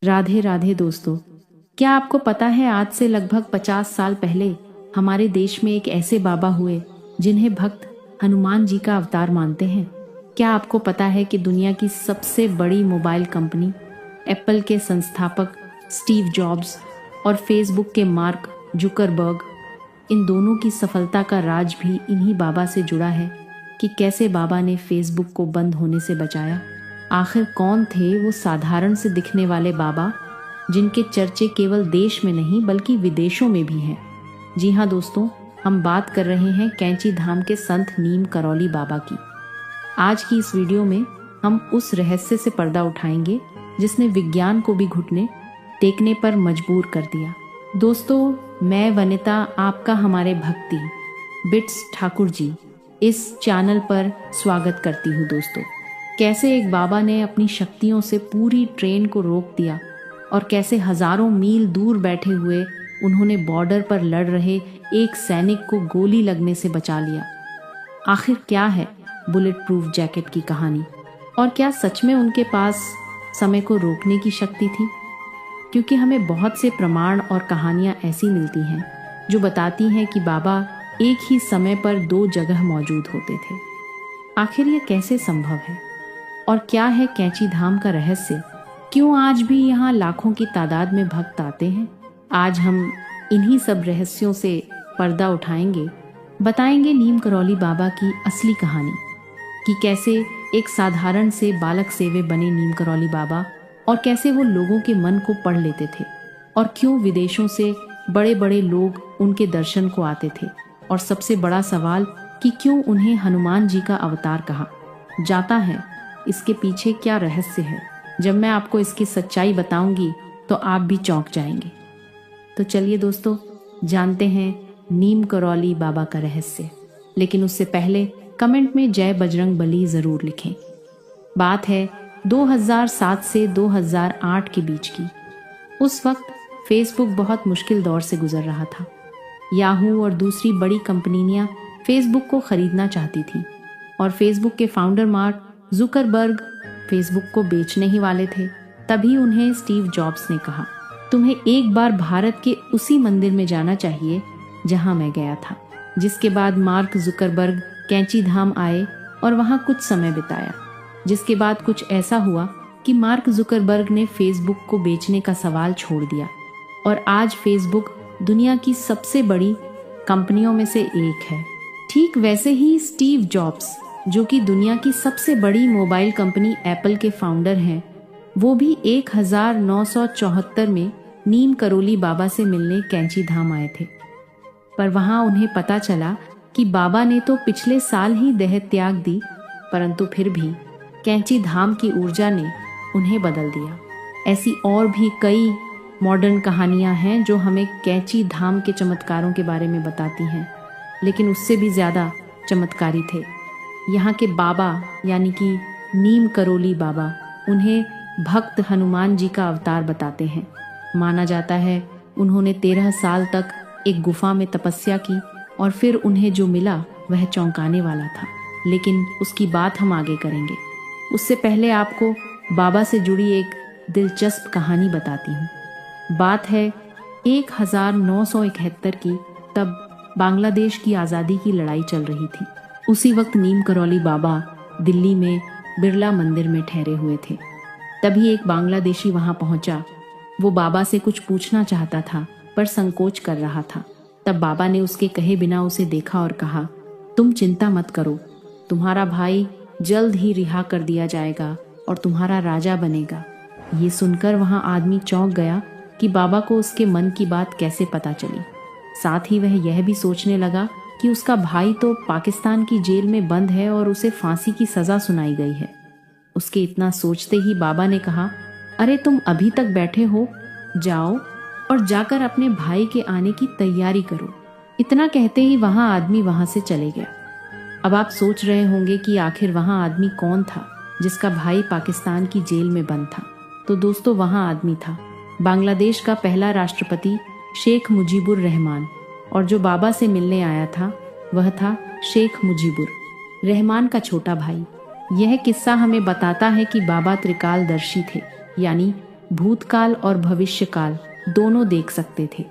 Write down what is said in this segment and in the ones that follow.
राधे राधे दोस्तों, क्या आपको पता है आज से लगभग 50 साल पहले हमारे देश में एक ऐसे बाबा हुए जिन्हें भक्त हनुमान जी का अवतार मानते हैं। क्या आपको पता है कि दुनिया की सबसे बड़ी मोबाइल कंपनी एप्पल के संस्थापक स्टीव जॉब्स और फेसबुक के मार्क जुकरबर्ग, इन दोनों की सफलता का राज भी इन्हीं बाबा से जुड़ा है कि कैसे बाबा ने फेसबुक को बंद होने से बचाया। आखिर कौन थे वो साधारण से दिखने वाले बाबा जिनके चर्चे केवल देश में नहीं बल्कि विदेशों में भी हैं। जी हाँ दोस्तों, हम बात कर रहे हैं कैंची धाम के संत नीम करौली बाबा की। आज की इस वीडियो में हम उस रहस्य से पर्दा उठाएंगे जिसने विज्ञान को भी घुटने टेकने पर मजबूर कर दिया। दोस्तों, मैं वनिता आपका हमारे भक्ति बिट्स ठाकुर जी इस चैनल पर स्वागत करती हूँ। दोस्तों, कैसे एक बाबा ने अपनी शक्तियों से पूरी ट्रेन को रोक दिया और कैसे हजारों मील दूर बैठे हुए उन्होंने बॉर्डर पर लड़ रहे एक सैनिक को गोली लगने से बचा लिया। आखिर क्या है बुलेट प्रूफ जैकेट की कहानी, और क्या सच में उनके पास समय को रोकने की शक्ति थी? क्योंकि हमें बहुत से प्रमाण और कहानियां ऐसी मिलती हैं जो बताती हैं कि बाबा एक ही समय पर दो जगह मौजूद होते थे। आखिर ये कैसे संभव है और क्या है कैंची धाम का रहस्य? क्यों आज भी यहाँ लाखों की तादाद में भक्त आते हैं? आज हम इन्हीं सब रहस्यों से पर्दा उठाएंगे, बताएंगे नीम करौली बाबा की असली कहानी कि कैसे एक साधारण से बालक सेवे बने नीम करौली बाबा और कैसे वो लोगों के मन को पढ़ लेते थे, और क्यों विदेशों से बड़े बड़े लोग उनके दर्शन को आते थे, और सबसे बड़ा सवाल कि क्यों उन्हें हनुमान जी का अवतार कहा जाता है। इसके पीछे क्या रहस्य है? जब मैं आपको इसकी सच्चाई बताऊंगी तो आप भी चौंक जाएंगे। तो चलिए दोस्तों, जानते हैं नीम करौली बाबा का रहस्य। लेकिन उससे पहले कमेंट में जय बजरंग बली जरूर लिखें। बात है 2007 से 2008 के बीच की। उस वक्त फेसबुक बहुत मुश्किल दौर से गुजर रहा था। याहू और दूसरी बड़ी कंपनियां फेसबुक को खरीदना चाहती थी और फेसबुक के फाउंडर मार्क जुकरबर्ग फेसबुक को बेचने ही वाले थे। तभी उन्हें स्टीव जॉब्स ने कहा, तुम्हें एक बार भारत के उसी मंदिर में जाना चाहिए जहां मैं गया था। जिसके बाद मार्क जुकरबर्ग कैंची धाम आए और वहां कुछ समय बिताया। जिसके बाद कुछ ऐसा हुआ कि मार्क जुकरबर्ग ने फेसबुक को बेचने का सवाल छोड़ दिया और आज फेसबुक दुनिया की सबसे बड़ी कंपनियों में से एक है। ठीक वैसे ही स्टीव जॉब्स, जो कि दुनिया की सबसे बड़ी मोबाइल कंपनी एप्पल के फाउंडर हैं, वो भी 1974 में नीम करौली बाबा से मिलने कैंची धाम आए थे। पर वहां उन्हें पता चला कि बाबा ने तो पिछले साल ही देह त्याग दी, परंतु फिर भी कैंची धाम की ऊर्जा ने उन्हें बदल दिया। ऐसी और भी कई मॉडर्न कहानियां हैं जो हमें कैंची धाम के चमत्कारों के बारे में बताती हैं, लेकिन उससे भी ज्यादा चमत्कारी थे यहाँ के बाबा, यानी कि नीम करौली बाबा। उन्हें भक्त हनुमान जी का अवतार बताते हैं। माना जाता है उन्होंने 13 साल तक एक गुफा में तपस्या की और फिर उन्हें जो मिला वह चौंकाने वाला था, लेकिन उसकी बात हम आगे करेंगे। उससे पहले आपको बाबा से जुड़ी एक दिलचस्प कहानी बताती हूँ। बात है 1971 की। तब बांग्लादेश की आज़ादी की लड़ाई चल रही थी। उसी वक्त नीम करौली बाबा दिल्ली में बिरला मंदिर में ठहरे हुए थे। तभी एक बांग्लादेशी वहां पहुंचा। वो बाबा से कुछ पूछना चाहता था पर संकोच कर रहा था। तब बाबा ने उसके कहे बिना उसे देखा और कहा, तुम चिंता मत करो, तुम्हारा भाई जल्द ही रिहा कर दिया जाएगा और तुम्हारा राजा बनेगा। ये सुनकर वहां आदमी चौंक गया कि बाबा को उसके मन की बात कैसे पता चली। साथ ही वह यह भी सोचने लगा कि उसका भाई तो पाकिस्तान की जेल में बंद है और उसे फांसी की सजा सुनाई गई है। उसके इतना सोचते ही बाबा ने कहा, अरे तुम अभी तक बैठे हो, जाओ और जाकर अपने भाई के आने की तैयारी करो। इतना कहते ही वहां आदमी वहां से चले गया। अब आप सोच रहे होंगे कि आखिर वहां आदमी कौन था जिसका भाई पाकिस्तान की जेल में बंद था। तो दोस्तों, वहां आदमी था बांग्लादेश का पहला राष्ट्रपति शेख मुजीबुर रहमान, और जो बाबा से मिलने आया था वह था शेख मुजीबुर रहमान का छोटा भाई। यह किस्सा हमें बताता है कि बाबा त्रिकालदर्शी थे, यानी भूतकाल और भविष्यकाल दोनों देख सकते थे।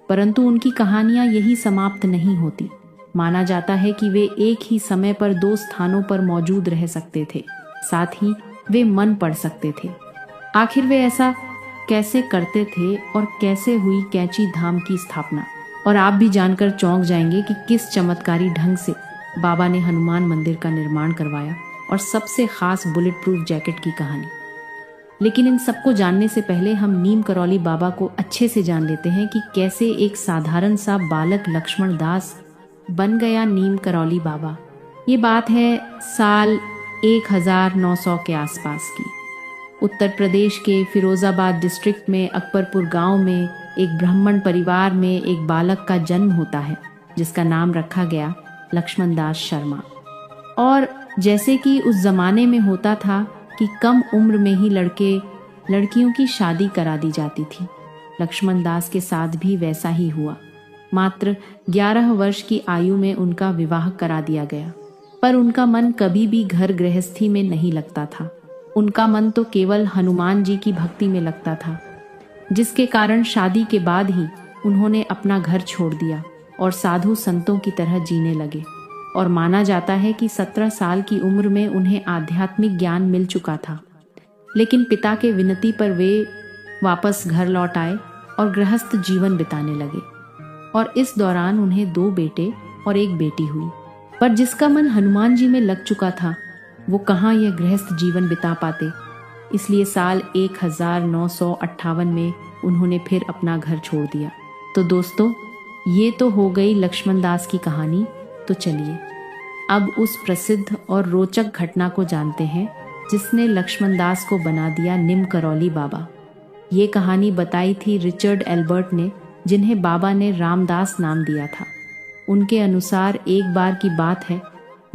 परंतु उनकी कहानियां यही समाप्त नहीं होती। माना जाता है कि वे एक ही समय पर दो स्थानों पर मौजूद रह सकते थे, साथ ही वे मन पढ़ सकते थे। आखिर वे ऐसा कैसे करते थे और कैसे हुई कैंची धाम की स्थापना? और आप भी जानकर चौंक जाएंगे कि किस चमत्कारी ढंग से बाबा ने हनुमान मंदिर का निर्माण करवाया, और सबसे खास बुलेट प्रूफ जैकेट की कहानी। लेकिन इन सबको जानने से पहले हम नीम करौली बाबा को अच्छे से जान लेते हैं कि कैसे एक साधारण सा बालक लक्ष्मण दास बन गया नीम करौली बाबा। ये बात है साल 1900 के आसपास की। उत्तर प्रदेश के फिरोजाबाद डिस्ट्रिक्ट में अकबरपुर गांव में एक ब्राह्मण परिवार में एक बालक का जन्म होता है, जिसका नाम रखा गया लक्ष्मण दास शर्मा। और जैसे कि उस जमाने में होता था कि कम उम्र में ही लड़कियों की शादी करा दी जाती थी, लक्ष्मण दास के साथ भी वैसा ही हुआ। मात्र 11 वर्ष की आयु में उनका विवाह करा दिया गया। पर उनका मन कभी भी घर गृहस्थी में नहीं लगता था। उनका मन तो केवल हनुमान जी की भक्ति में लगता था, जिसके कारण शादी के बाद ही उन्होंने अपना घर छोड़ दिया और साधु संतों की तरह जीने लगे। और माना जाता है कि 17 साल की उम्र में उन्हें आध्यात्मिक ज्ञान मिल चुका था। लेकिन पिता के विनती पर वे वापस घर लौट आए और गृहस्थ जीवन बिताने लगे। और इस दौरान उन्हें 2 बेटे और 1 बेटी हुई। पर जिसका मन हनुमान जी में लग चुका था, वो कहाँ यह गृहस्थ जीवन बिता पाते। इसलिए साल 1958 में उन्होंने फिर अपना घर छोड़ दिया। तो दोस्तों, ये तो हो गई लक्ष्मण दास की कहानी। तो चलिए अब उस प्रसिद्ध और रोचक घटना को जानते हैं जिसने लक्ष्मण दास को बना दिया निम करौली बाबा। ये कहानी बताई थी रिचर्ड एल्बर्ट ने, जिन्हें बाबा ने रामदास नाम दिया था। उनके अनुसार एक बार की बात है,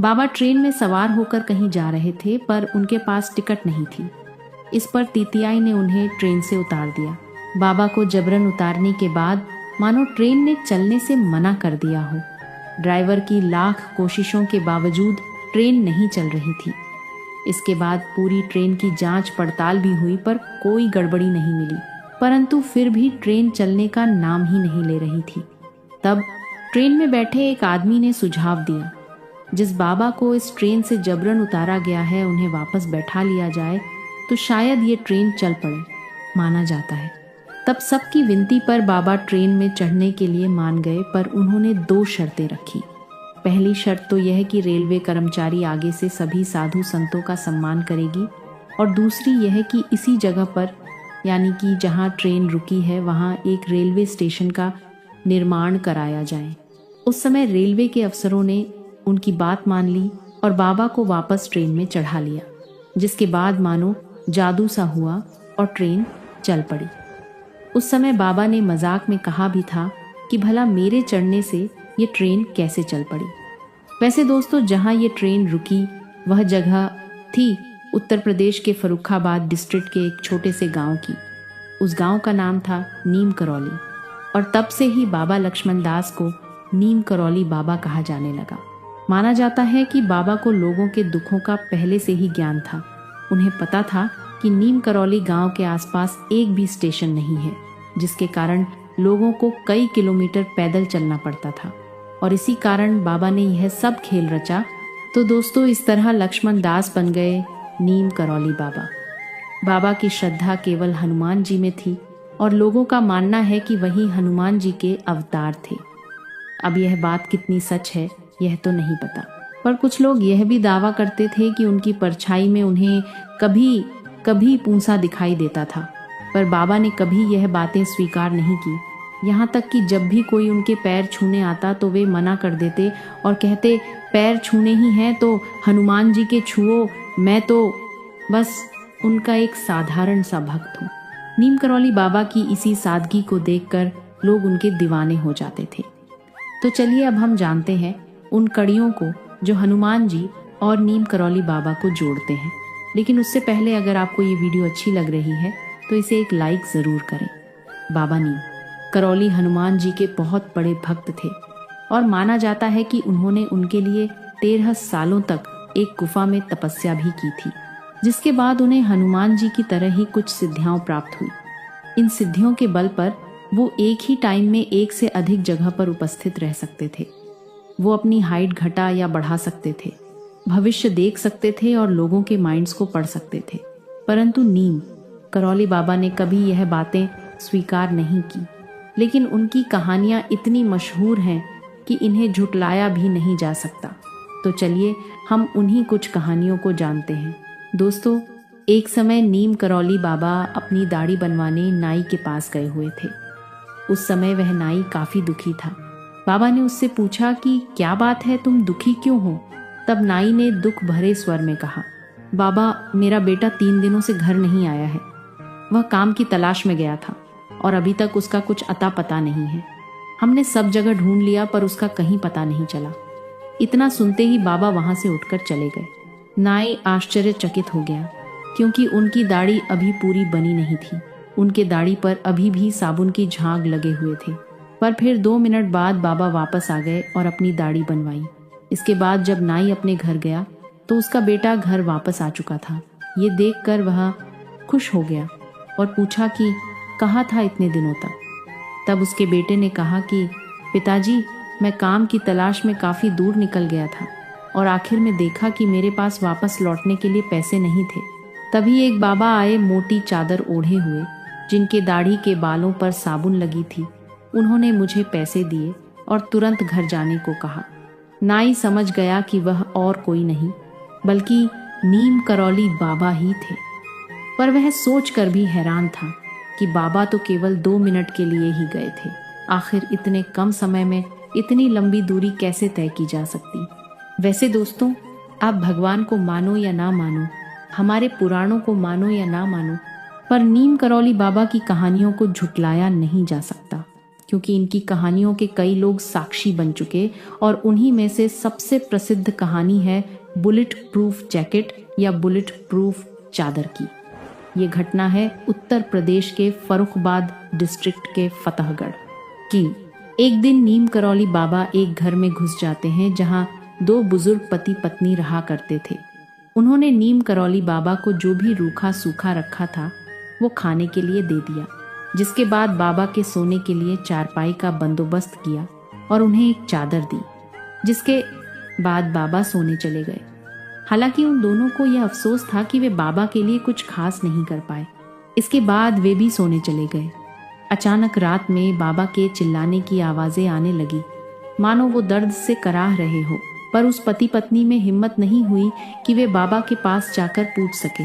बाबा ट्रेन में सवार होकर कहीं जा रहे थे, पर उनके पास टिकट नहीं थी। इस पर टीटीआई ने उन्हें ट्रेन से उतार दिया। बाबा को जबरन उतारने के बाद मानो ट्रेन ने चलने से मना कर दिया हो। ड्राइवर की लाख कोशिशों के बावजूद ट्रेन नहीं चल रही थी। इसके बाद पूरी ट्रेन की जांच पड़ताल भी हुई, पर कोई गड़बड़ी नहीं मिली। परंतु फिर भी ट्रेन चलने का नाम ही नहीं ले रही थी। तब ट्रेन में बैठे एक आदमी ने सुझाव दिया, जिस बाबा को इस ट्रेन से जबरन उतारा गया है, उन्हें वापस बैठा लिया जाए तो शायद ये ट्रेन चल पड़े, माना जाता है। तब सबकी विनती पर बाबा ट्रेन में चढ़ने के लिए मान गए, पर उन्होंने 2 शर्तें रखी। पहली शर्त तो यह कि रेलवे कर्मचारी आगे से सभी साधु संतों का सम्मान करेगी, और दूसरी यह कि इसी जगह पर, यानी कि जहां ट्रेन रुकी है, वहां एक रेलवे स्टेशन का निर्माण कराया जाए। उस समय रेलवे के अफसरों ने उनकी बात मान ली और बाबा को वापस ट्रेन में चढ़ा लिया, जिसके बाद मानो जादू सा हुआ और ट्रेन चल पड़ी। उस समय बाबा ने मजाक में कहा भी था कि भला मेरे चढ़ने से ये ट्रेन कैसे चल पड़ी। वैसे दोस्तों, जहां ये ट्रेन रुकी वह जगह थी उत्तर प्रदेश के फर्रुखाबाद डिस्ट्रिक्ट के एक छोटे से गांव की। उस गांव का नाम था नीम करौली, और तब से ही बाबा लक्ष्मण दास को नीम करौली बाबा कहा जाने लगा। माना जाता है कि बाबा को लोगों के दुखों का पहले से ही ज्ञान था। उन्हें पता था कि नीम करौली गांव के आसपास एक भी स्टेशन नहीं है, जिसके कारण लोगों को कई किलोमीटर पैदल चलना पड़ता था, और इसी कारण बाबा ने यह सब खेल रचा। तो दोस्तों, इस तरह लक्ष्मण दास बन गए नीम करौली बाबा। बाबा की श्रद्धा केवल हनुमान जी में थी, और लोगों का मानना है कि वही हनुमान जी के अवतार थे। अब यह बात कितनी सच है यह तो नहीं पता, पर कुछ लोग यह भी दावा करते थे कि उनकी परछाई में उन्हें कभी कभी पूंछा दिखाई देता था। पर बाबा ने कभी यह बातें स्वीकार नहीं की। यहाँ तक कि जब भी कोई उनके पैर छूने आता तो वे मना कर देते और कहते, पैर छूने ही हैं तो हनुमान जी के छुओ, मैं तो बस उनका एक साधारण सा भक्त हूँ। नीम करौली बाबा की इसी सादगी को देखकर लोग उनके दीवाने हो जाते थे। तो चलिए अब हम जानते हैं उन कड़ियों को जो हनुमान जी और नीम करौली बाबा को जोड़ते हैं। लेकिन उससे पहले अगर आपको ये वीडियो अच्छी लग रही है तो इसे एक लाइक ज़रूर करें। बाबा नीम करौली हनुमान जी के बहुत बड़े भक्त थे, और माना जाता है कि उन्होंने उनके लिए 13 सालों तक एक गुफा में तपस्या भी की थी। जिसके बाद उन्हें हनुमान जी की तरह ही कुछ सिद्धियां प्राप्त हुई। इन सिद्धियों के बल पर वो एक ही टाइम में एक से अधिक जगह पर उपस्थित रह सकते थे। वो अपनी हाइट घटा या बढ़ा सकते थे, भविष्य देख सकते थे और लोगों के माइंड्स को पढ़ सकते थे। परंतु नीम करौली बाबा ने कभी यह बातें स्वीकार नहीं की। लेकिन उनकी कहानियां इतनी मशहूर हैं कि इन्हें झुटलाया भी नहीं जा सकता। तो चलिए हम उन्हीं कुछ कहानियों को जानते हैं। दोस्तों, एक समय नीम करौली बाबा अपनी दाढ़ी बनवाने नाई के पास गए हुए थे। उस समय वह नाई काफी दुखी था। बाबा ने उससे पूछा कि क्या बात है, तुम दुखी क्यों हो? तब नाई ने दुख भरे स्वर में कहा, बाबा, मेरा बेटा 3 दिनों से घर नहीं आया है। वह काम की तलाश में गया था और अभी तक उसका कुछ अता पता नहीं है। हमने सब जगह ढूंढ लिया पर उसका कहीं पता नहीं चला। इतना सुनते ही बाबा वहां से उठकर चले गए। नाई आश्चर्यचकित हो गया, क्योंकि उनकी दाढ़ी अभी पूरी बनी नहीं थी। उनके दाढ़ी पर अभी भी साबुन की झाग लगे हुए थे। पर फिर 2 मिनट बाद बाबा वापस आ गए और अपनी दाढ़ी बनवाई। इसके बाद जब नाई अपने घर गया तो उसका बेटा घर वापस आ चुका था। ये देखकर वह खुश हो गया और पूछा कि कहाँ था इतने दिनों तक? तब उसके बेटे ने कहा कि पिताजी, मैं काम की तलाश में काफ़ी दूर निकल गया था और आखिर में देखा कि मेरे पास वापस लौटने के लिए पैसे नहीं थे। तभी एक बाबा आए, मोटी चादर ओढ़े हुए, जिनके दाढ़ी के बालों पर साबुन लगी थी। उन्होंने मुझे पैसे दिए और तुरंत घर जाने को कहा। नाई समझ गया कि वह और कोई नहीं बल्कि नीम करौली बाबा ही थे। पर वह सोचकर भी हैरान था कि बाबा तो केवल 2 मिनट के लिए ही गए थे। आखिर इतने कम समय में इतनी लंबी दूरी कैसे तय की जा सकती? वैसे दोस्तों, आप भगवान को मानो या ना मानो, हमारे पुराणों को मानो या ना मानो, पर नीम करौली बाबा की कहानियों को झुटलाया नहीं जा सकता, क्योंकि इनकी कहानियों के कई लोग साक्षी बन चुके। और उन्हीं में से सबसे प्रसिद्ध कहानी है बुलेट प्रूफ जैकेट या बुलेट प्रूफ चादर की। ये घटना है उत्तर प्रदेश के फर्रुखाबाद डिस्ट्रिक्ट के फतेहगढ़ की। एक दिन नीम करौली बाबा एक घर में घुस जाते हैं जहां 2 बुजुर्ग पति पत्नी रहा करते थे। उन्होंने नीम करौली बाबा को जो भी रूखा सूखा रखा था वो खाने के लिए दे दिया, जिसके बाद बाबा के सोने के लिए चारपाई का बंदोबस्त किया और उन्हें एक चादर दी, जिसके बाद बाबा सोने चले गए। हालांकि उन दोनों को यह अफसोस था कि वे बाबा के लिए कुछ खास नहीं कर पाए। इसके बाद वे भी सोने चले गए। अचानक रात में बाबा के चिल्लाने की आवाजें आने लगी, मानो वो दर्द से कराह रहे हो। पर उस पति पत्नी में हिम्मत नहीं हुई कि वे बाबा के पास जाकर पूछ सके।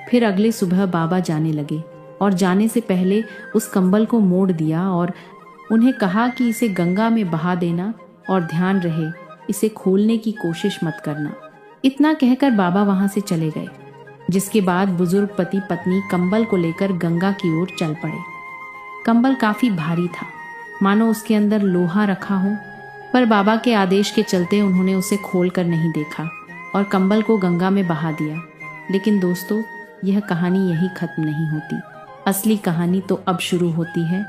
फिर अगले सुबह बाबा जाने लगे और जाने से पहले उस कंबल को मोड़ दिया और उन्हें कहा कि इसे गंगा में बहा देना और ध्यान रहे, इसे खोलने की कोशिश मत करना। इतना कहकर बाबा वहां से चले गए, जिसके बाद बुजुर्ग पति पत्नी कंबल को लेकर गंगा की ओर चल पड़े। कंबल काफी भारी था, मानो उसके अंदर लोहा रखा हो, पर बाबा के आदेश के चलते उन्होंने उसे खोल कर नहीं देखा और कंबल को गंगा में बहा दिया। लेकिन दोस्तों, यह कहानी यही खत्म नहीं होती। असली कहानी तो अब शुरू होती है।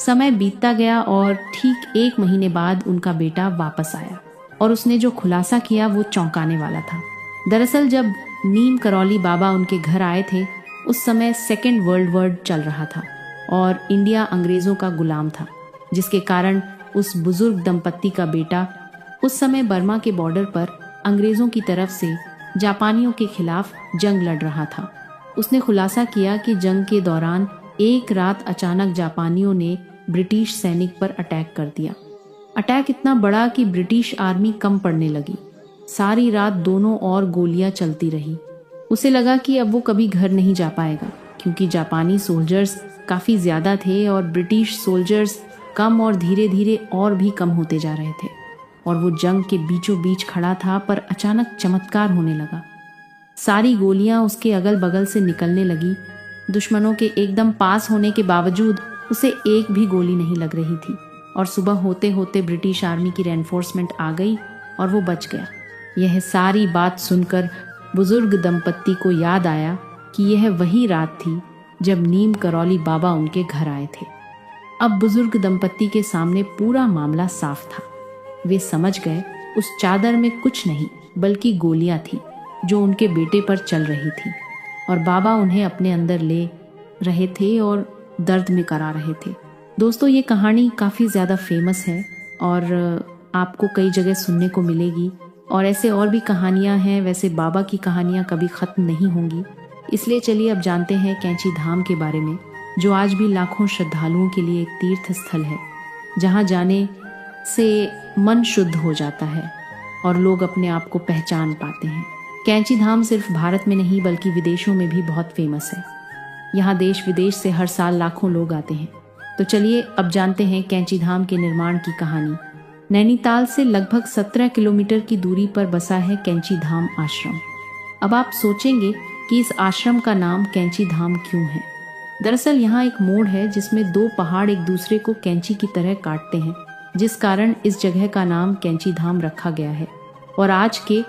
समय बीतता गया और ठीक 1 महीने बाद उनका बेटा वापस आया और उसने जो खुलासा किया वो चौंकाने वाला था। दरअसल जब नीम करौली बाबा उनके घर आए थे, उस समय 2nd वर्ल्ड वॉर चल रहा था और इंडिया अंग्रेजों का गुलाम था, जिसके कारण उस बुजुर्ग दंपत्ति का बेटा उस समय बर्मा के बॉर्डर पर अंग्रेजों की तरफ से जापानियों के खिलाफ जंग लड़ रहा था। उसने खुलासा किया कि जंग के दौरान एक रात अचानक जापानियों ने ब्रिटिश सैनिक पर अटैक कर दिया। अटैक इतना बड़ा कि ब्रिटिश आर्मी कम पड़ने लगी। सारी रात दोनों ओर गोलियां चलती रही। उसे लगा कि अब वो कभी घर नहीं जा पाएगा, क्योंकि जापानी सोल्जर्स काफ़ी ज़्यादा थे और ब्रिटिश सोल्जर्स कम और धीरे धीरे और भी कम होते जा रहे थे। और वो जंग के बीचों बीच खड़ा था, पर अचानक चमत्कार होने लगा। सारी गोलियां उसके अगल बगल से निकलने लगी। दुश्मनों के एकदम पास होने के बावजूद उसे एक भी गोली नहीं लग रही थी और सुबह होते होते ब्रिटिश आर्मी की रेनफोर्समेंट आ गई और वो बच गया। यह सारी बात सुनकर बुजुर्ग दंपत्ति को याद आया कि यह वही रात थी जब नीम करौली बाबा उनके घर आए थे। अब बुजुर्ग दंपत्ति के सामने पूरा मामला साफ था। वे समझ गए उस चादर में कुछ नहीं बल्कि गोलियां थी जो उनके बेटे पर चल रही थी। और बाबा उन्हें अपने अंदर ले रहे थे और दर्द में करा रहे थे। दोस्तों, ये कहानी काफ़ी ज़्यादा फेमस है और आपको कई जगह सुनने को मिलेगी, और ऐसे और भी कहानियाँ हैं। वैसे बाबा की कहानियाँ कभी ख़त्म नहीं होंगी। इसलिए चलिए अब जानते हैं कैंची धाम के बारे में, जो आज भी लाखों श्रद्धालुओं के लिए एक तीर्थ स्थल है, जहाँ जाने से मन शुद्ध हो जाता है और लोग अपने आप को पहचान पाते हैं। कैंची धाम सिर्फ भारत में नहीं बल्कि विदेशों में भी बहुत फेमस है। यहाँ देश विदेश से हर साल लाखों लोग आते हैं। तो चलिए अब जानते हैं कैंची धाम के निर्माण की कहानी। नैनीताल से लगभग 17 किलोमीटर की दूरी पर बसा है कैंची धाम आश्रम। अब आप सोचेंगे कि इस आश्रम का नाम कैंची धाम क्यों है। दरअसल यहाँ एक मोड़ है जिसमें दो पहाड़ एक दूसरे को कैंची की तरह काटते हैं, जिस कारण इस जगह का नाम कैंची धाम रखा गया है। और आज के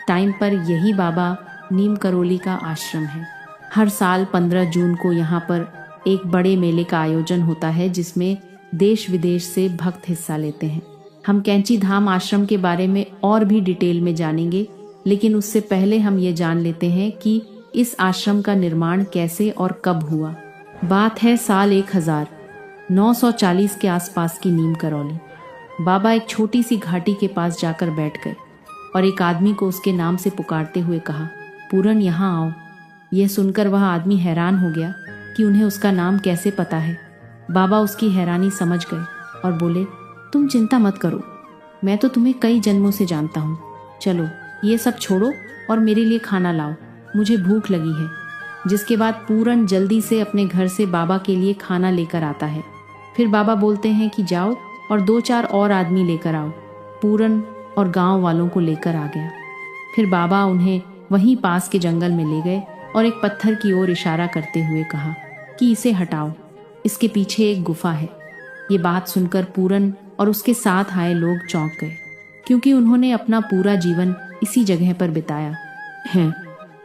टाइम पर यही बाबा नीम करोली का आश्रम है। हर साल 15 जून को यहाँ पर एक बड़े मेले का आयोजन होता है, जिसमें देश विदेश से भक्त हिस्सा लेते हैं। हम कैंची धाम आश्रम के बारे में और भी डिटेल में जानेंगे, लेकिन उससे पहले हम ये जान लेते हैं कि इस आश्रम का निर्माण कैसे और कब हुआ। बात है साल 1940 के आसपास की नीम करौली। बाबा एक छोटी सी घाटी के पास जाकर बैठ गए और एक आदमी को उसके नाम से पुकारते हुए कहा, पूरन यहाँ आओ। यह सुनकर वह आदमी हैरान हो गया कि उन्हें उसका नाम कैसे पता है। बाबा उसकी हैरानी समझ गए और बोले, तुम चिंता मत करो, मैं तो तुम्हें कई जन्मों से जानता हूँ। चलो ये सब छोड़ो और मेरे लिए खाना लाओ, मुझे भूख लगी है। जिसके बाद पूरन जल्दी से अपने घर से बाबा के लिए खाना लेकर आता है। फिर बाबा बोलते हैं कि जाओ और 2-4 और आदमी लेकर आओ। पूरन और गांव वालों को लेकर आ गया। फिर बाबा उन्हें वहीं पास के जंगल में ले गए और एक पत्थर की ओर इशारा करते हुए कहा कि इसे हटाओ, इसके पीछे एक गुफा है। ये बात सुनकर पूरन और उसके साथ आए लोग चौंक गए, क्योंकि उन्होंने अपना पूरा जीवन इसी जगह पर बिताया है,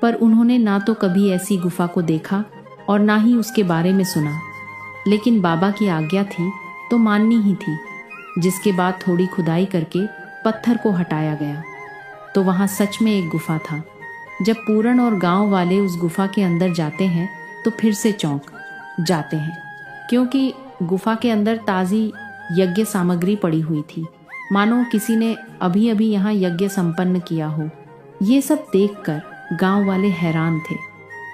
पर उन्होंने ना तो कभी ऐसी गुफा को देखा और ना ही उसके बारे में सुना। लेकिन बाबा की आज्ञा थी तो माननी ही थी। जिसके बाद थोड़ी खुदाई करके पत्थर को हटाया गया तो वहाँ सच में एक गुफा था। जब पूरन और गांव वाले उस गुफा के अंदर जाते हैं तो फिर से चौंक जाते हैं, क्योंकि गुफा के अंदर ताज़ी यज्ञ सामग्री पड़ी हुई थी, मानो किसी ने अभी अभी यहाँ यज्ञ संपन्न किया हो। ये सब देखकर गांव वाले हैरान थे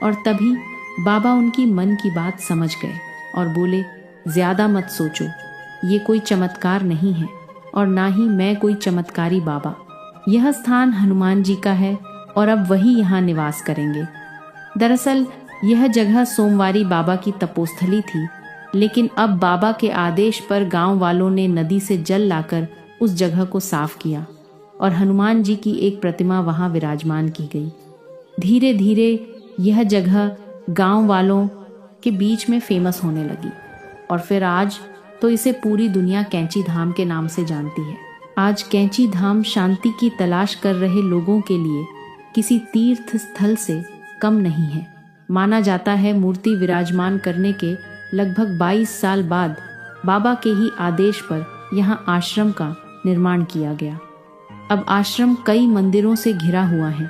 और तभी बाबा उनकी मन की बात समझ गए और बोले, ज्यादा मत सोचो, ये कोई चमत्कार नहीं है और ना ही मैं कोई चमत्कारी बाबा। यह स्थान हनुमान जी का है और अब वही यहाँ निवास करेंगे। दरअसल यह जगह सोमवारी बाबा की तपोस्थली थी, लेकिन अब बाबा के आदेश पर गांव वालों ने नदी से जल लाकर उस जगह को साफ किया और हनुमान जी की एक प्रतिमा वहां विराजमान की गई। धीरे धीरे यह जगह गांव वालों के बीच में फेमस होने लगी और फिर आज तो इसे पूरी दुनिया कैंची धाम के नाम से जानती है। आज कैंची धाम शांति की तलाश कर रहे लोगों के लिए किसी तीर्थ स्थल से कम नहीं है। माना जाता है मूर्ति विराजमान करने के लगभग 22 साल बाद बाबा के ही आदेश पर यहाँ आश्रम का निर्माण किया गया। अब आश्रम कई मंदिरों से घिरा हुआ है,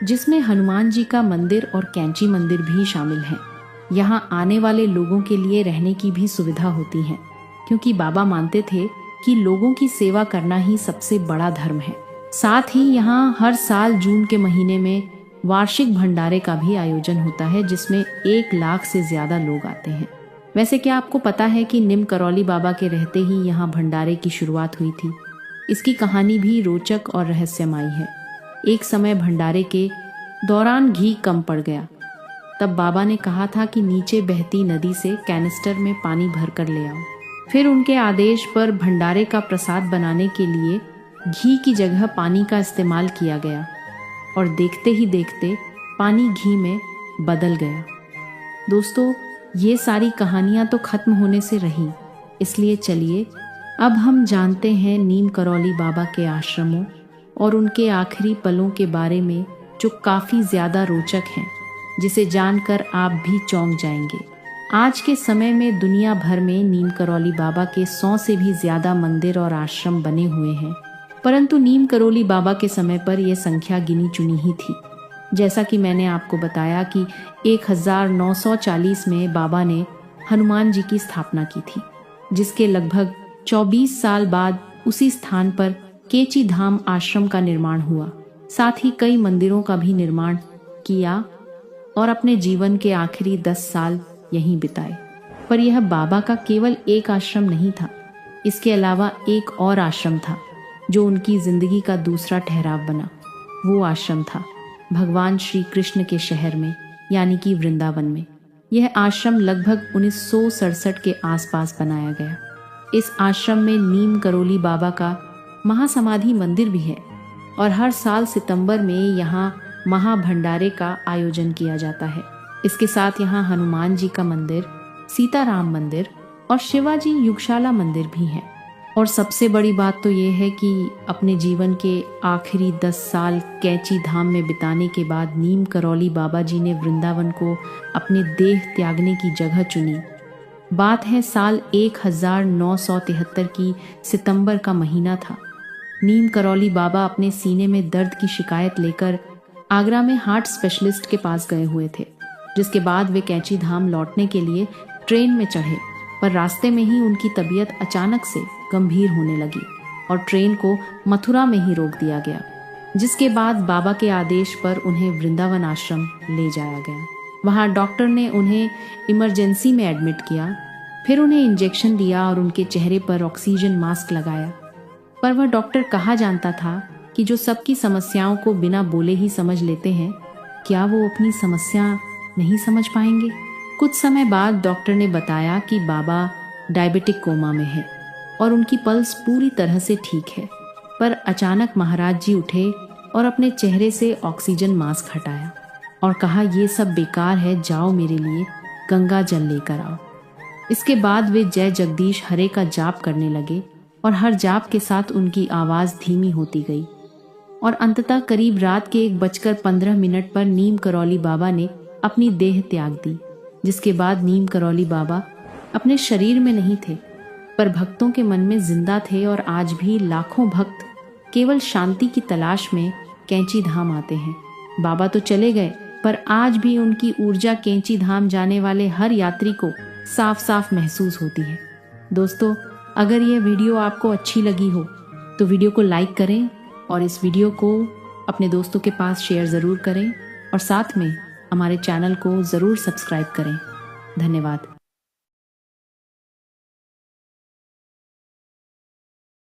जिसमें हनुमान जी का मंदिर और कैंची मंदिर भी शामिल हैं। यहाँ आने वाले लोगों के लिए रहने की भी सुविधा होती है, क्योंकि बाबा मानते थे कि लोगों की सेवा करना ही सबसे बड़ा धर्म है। साथ ही यहाँ हर साल जून के महीने में वार्षिक भंडारे का भी आयोजन होता है, जिसमें 1 लाख से ज्यादा लोग आते हैं। वैसे क्या आपको पता है कि नीम करौली बाबा के रहते ही यहाँ भंडारे की शुरुआत हुई थी? इसकी कहानी भी रोचक और रहस्यमयी है। एक समय भंडारे के दौरान घी कम पड़ गया। तब बाबा ने कहा था कि नीचे बहती नदी से कैनिस्टर में पानी भर कर ले आओ। फिर उनके आदेश पर भंडारे का प्रसाद बनाने के लिए घी की जगह पानी का इस्तेमाल किया गया और देखते ही देखते पानी घी में बदल गया। दोस्तों, ये सारी कहानियाँ तो खत्म होने से रही, इसलिए चलिए अब हम जानते हैं नीम करौली बाबा के आश्रमों और उनके आखिरी पलों के बारे में, जो काफ़ी ज़्यादा रोचक हैं, जिसे जानकर आप भी चौंक जाएंगे। आज के समय में दुनिया भर में नीम करौली बाबा के 100 से भी ज़्यादा मंदिर और आश्रम बने हुए हैं, परंतु नीम करौली बाबा के समय पर यह संख्या गिनी चुनी ही थी। जैसा कि मैंने आपको बताया कि 1940 में बाबा ने हनुमान जी की स्थापना की थी, जिसके लगभग 24 साल बाद उसी स्थान पर केची धाम आश्रम का निर्माण हुआ। साथ ही कई मंदिरों का भी निर्माण किया और अपने जीवन के आखिरी 10 साल यहीं बिताए। पर यह बाबा का केवल एक आश्रम नहीं था, इसके अलावा एक और आश्रम था जो उनकी जिंदगी का दूसरा ठहराव बना। वो आश्रम था भगवान श्री कृष्ण के शहर में, यानी कि वृंदावन में। यह आश्रम लगभग 1967 के आसपास बनाया गया। इस आश्रम में नीम करोली बाबा का महासमाधि मंदिर भी है और हर साल सितंबर में यहाँ महाभंडारे का आयोजन किया जाता है। इसके साथ यहाँ हनुमान जी का मंदिर, सीताराम मंदिर और शिवाजी युगशाला मंदिर भी हैं। और सबसे बड़ी बात तो ये है कि अपने जीवन के आखिरी 10 साल कैची धाम में बिताने के बाद नीम करौली बाबा जी ने वृंदावन को अपने देह त्यागने की जगह चुनी। बात है साल 1973 की सितंबर का महीना था। नीम करौली बाबा अपने सीने में दर्द की शिकायत लेकर आगरा में हार्ट स्पेशलिस्ट के पास गए हुए थे, जिसके बाद वे कैची धाम लौटने के लिए ट्रेन में चढ़े, पर रास्ते में ही उनकी तबीयत अचानक से गंभीर होने लगी और ट्रेन को मथुरा में ही रोक दिया गया, जिसके बाद बाबा के आदेश पर उन्हें वृंदावन आश्रम ले जाया गया। वहां डॉक्टर ने उन्हें इमरजेंसी में एडमिट किया, फिर उन्हें इंजेक्शन दिया और उनके चेहरे पर ऑक्सीजन मास्क लगाया। पर वह डॉक्टर कहाँ जानता था कि जो सबकी समस्याओं को बिना बोले ही समझ लेते हैं, क्या वो अपनी समस्या नहीं समझ पाएंगे। कुछ समय बाद डॉक्टर ने बताया कि बाबा डायबिटिक कोमा में है और उनकी पल्स पूरी तरह से ठीक है। पर अचानक महाराज जी उठे और अपने चेहरे से ऑक्सीजन मास्क हटाया और कहा, ये सब बेकार है, जाओ मेरे लिए गंगा जल लेकर आओ। इसके बाद वे जय जगदीश हरे का जाप करने लगे और हर जाप के साथ उनकी आवाज़ धीमी होती गई और अंततः करीब रात के 1:15 पर नीम करौली बाबा ने अपनी देह त्याग दी, जिसके बाद नीम करौली बाबा अपने शरीर में नहीं थे पर भक्तों के मन में जिंदा थे और आज भी लाखों भक्त केवल शांति की तलाश में कैंची धाम आते हैं। बाबा तो चले गए पर आज भी उनकी ऊर्जा कैंची धाम जाने वाले हर यात्री को साफ साफ महसूस होती है। दोस्तों, अगर यह वीडियो आपको अच्छी लगी हो तो वीडियो को लाइक करें और इस वीडियो को अपने दोस्तों के पास शेयर ज़रूर करें और साथ में हमारे चैनल को ज़रूर सब्सक्राइब करें। धन्यवाद।